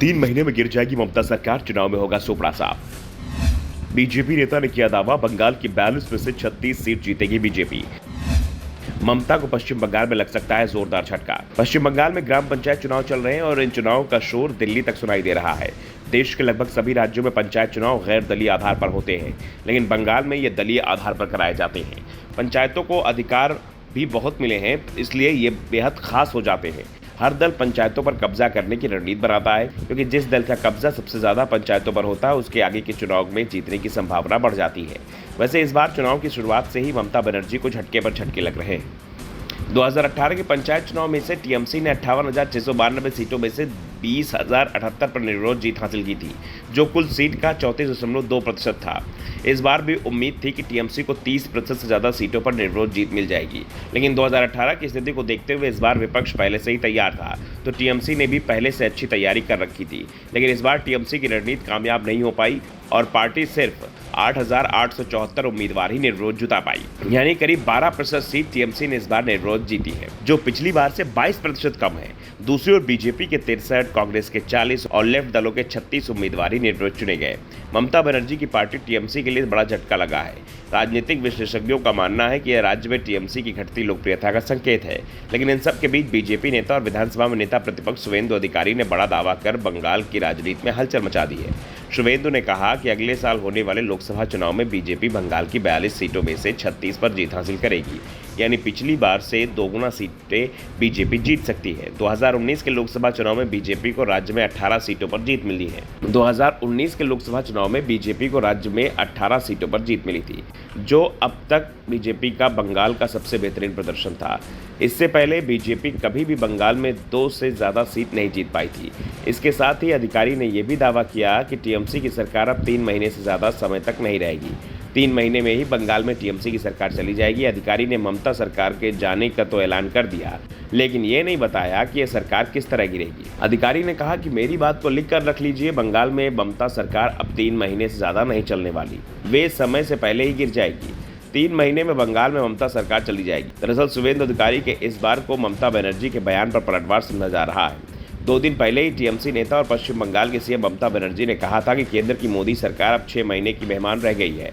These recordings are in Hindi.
3 महीने में गिर जाएगी ममता सरकार, चुनाव में होगा सोपड़ा साफ। बीजेपी नेता ने किया दावा, बंगाल की 42 में से 36 सीट जीतेगी बीजेपी। ममता को पश्चिम बंगाल में लग सकता है जोरदार झटका। पश्चिम बंगाल में ग्राम पंचायत चुनाव चल रहे हैं और इन चुनावों का शोर दिल्ली तक सुनाई दे रहा है। देश के लगभग सभी राज्यों में पंचायत चुनाव गैर दलीय आधार पर होते हैं, लेकिन बंगाल में ये दलीय आधार पर कराए जाते हैं। पंचायतों को अधिकार भी बहुत मिले हैं, इसलिए ये बेहद खास हो जाते हैं। हर दल पंचायतों पर कब्जा करने की रणनीति बनाता है, क्योंकि जिस दल का कब्जा सबसे ज्यादा पंचायतों पर होता है उसके आगे के चुनाव में जीतने की संभावना बढ़ जाती है। वैसे इस बार चुनाव की शुरुआत से ही ममता बनर्जी को झटके पर झटके लग रहे हैं। 2018 के पंचायत चुनाव में से टीएमसी ने 58,692 सीटों में से 20,078 पर निर्विरोध जीत हासिल की थी, जो कुल सीट का 34.2% था। इस बार भी उम्मीद थी कि टीएमसी को 30% से ज़्यादा सीटों पर निर्विरोध जीत मिल जाएगी, लेकिन 2018 की स्थिति को देखते हुए इस बार विपक्ष पहले से ही तैयार था, तो टीएमसी ने भी पहले से अच्छी तैयारी कर रखी थी। लेकिन इस बार टीएमसी की रणनीति कामयाब नहीं हो पाई और पार्टी सिर्फ 8,874 उम्मीदवार ही निर्विरोध जुटा पाई, यानी करीब 12% सीट टीएमसी ने इस बार निर्विरोध जीती है, जो पिछली बार से 22% कम है। दूसरी ओर बीजेपी के 63, कांग्रेस के 40 और लेफ्ट दलों के 36 उम्मीदवार ही निर्विरोध चुने गए। ममता बनर्जी की पार्टी टीएमसी के लिए बड़ा झटका लगा है। राजनीतिक विशेषज्ञों का मानना है कि यह राज्य में टीएमसी की घटती लोकप्रियता का संकेत है, लेकिन इन सब के बीच बीजेपी नेता और विधानसभा में नेता प्रतिपक्ष शुवेंदु अधिकारी ने बड़ा दावा कर बंगाल की राजनीति में हलचल मचा दी है। शुवेंदु ने कहा कि अगले साल होने वाले लोकसभा चुनाव में बीजेपी बंगाल की 42 सीटों में से 36 पर जीत हासिल करेगी, यानी पिछली बार से दोगुना सीटें बीजेपी जीत सकती है। 2019 के लोकसभा चुनाव में बीजेपी को राज्य में 18 सीटों पर जीत मिली है। 2019 के लोकसभा चुनाव में बीजेपी को राज्य में 18 सीटों पर जीत मिली थी, जो अब तक बीजेपी का बंगाल का सबसे बेहतरीन प्रदर्शन था। इससे पहले बीजेपी कभी भी बंगाल में 2 से ज़्यादा सीट नहीं जीत पाई थी। इसके साथ ही अधिकारी ने यह भी दावा किया कि टीएमसी की सरकार अब 3 महीने से ज़्यादा समय तक नहीं रहेगी। 3 महीने में ही बंगाल में टीएमसी की सरकार चली जाएगी। अधिकारी ने ममता सरकार के जाने का तो ऐलान कर दिया, लेकिन ये नहीं बताया कि यह सरकार किस तरह गिरेगी। अधिकारी ने कहा कि मेरी बात को लिख कर रख लीजिए, बंगाल में ममता सरकार अब 3 महीने से ज़्यादा नहीं चलने वाली, वे समय से पहले ही गिर जाएगी। 3 महीने में बंगाल में ममता सरकार चली जाएगी। दरअसल शुवेंदु अधिकारी के इस बार को ममता बनर्जी के बयान पर पलटवार समझा जा रहा है। 2 दिन पहले ही टीएमसी नेता और पश्चिम बंगाल के सीएम ममता बनर्जी ने कहा था कि केंद्र की मोदी सरकार अब 6 महीने की मेहमान रह गई है।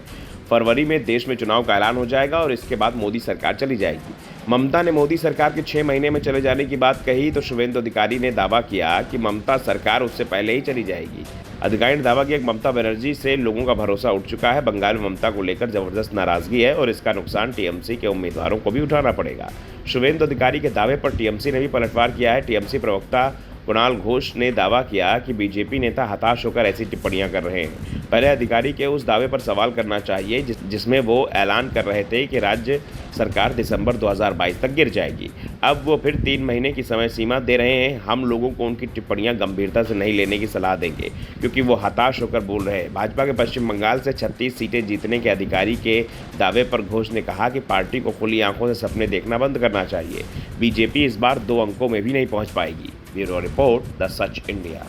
फरवरी में देश में चुनाव का ऐलान हो जाएगा और इसके बाद मोदी सरकार चली जाएगी। ममता ने मोदी सरकार के 6 महीने में चले जाने की बात कही तो शुवेंदु अधिकारी ने दावा किया कि ममता सरकार उससे पहले ही चली जाएगी। अधिकारी ने दावा किया कि ममता बनर्जी से लोगों का भरोसा उठ चुका है। बंगाल में ममता को लेकर जबरदस्त नाराजगी है और इसका नुकसान टीएमसी के उम्मीदवारों को भी उठाना पड़ेगा। शुवेंदु अधिकारी के दावे पर टीएमसी ने भी पलटवार किया है। टीएमसी प्रवक्ता कुणाल घोष ने दावा किया कि बीजेपी नेता हताश होकर ऐसी टिप्पणियां कर रहे हैं। पहले अधिकारी के उस दावे पर सवाल करना चाहिए जिसमें वो ऐलान कर रहे थे कि राज्य सरकार दिसंबर 2022 तक गिर जाएगी। अब वो फिर 3 महीने की समय सीमा दे रहे हैं। हम लोगों को उनकी टिप्पणियां गंभीरता से नहीं लेने की सलाह देंगे, क्योंकि वो हताश होकर बोल रहे हैं। भाजपा के पश्चिम बंगाल से 36 सीटें जीतने के अधिकारी के दावे पर घोष ने कहा कि पार्टी को खुली आंखों से सपने देखना बंद करना चाहिए। बीजेपी इस बार 2 अंकों में भी नहीं पहुंच पाएगी। Bureau report, the such India.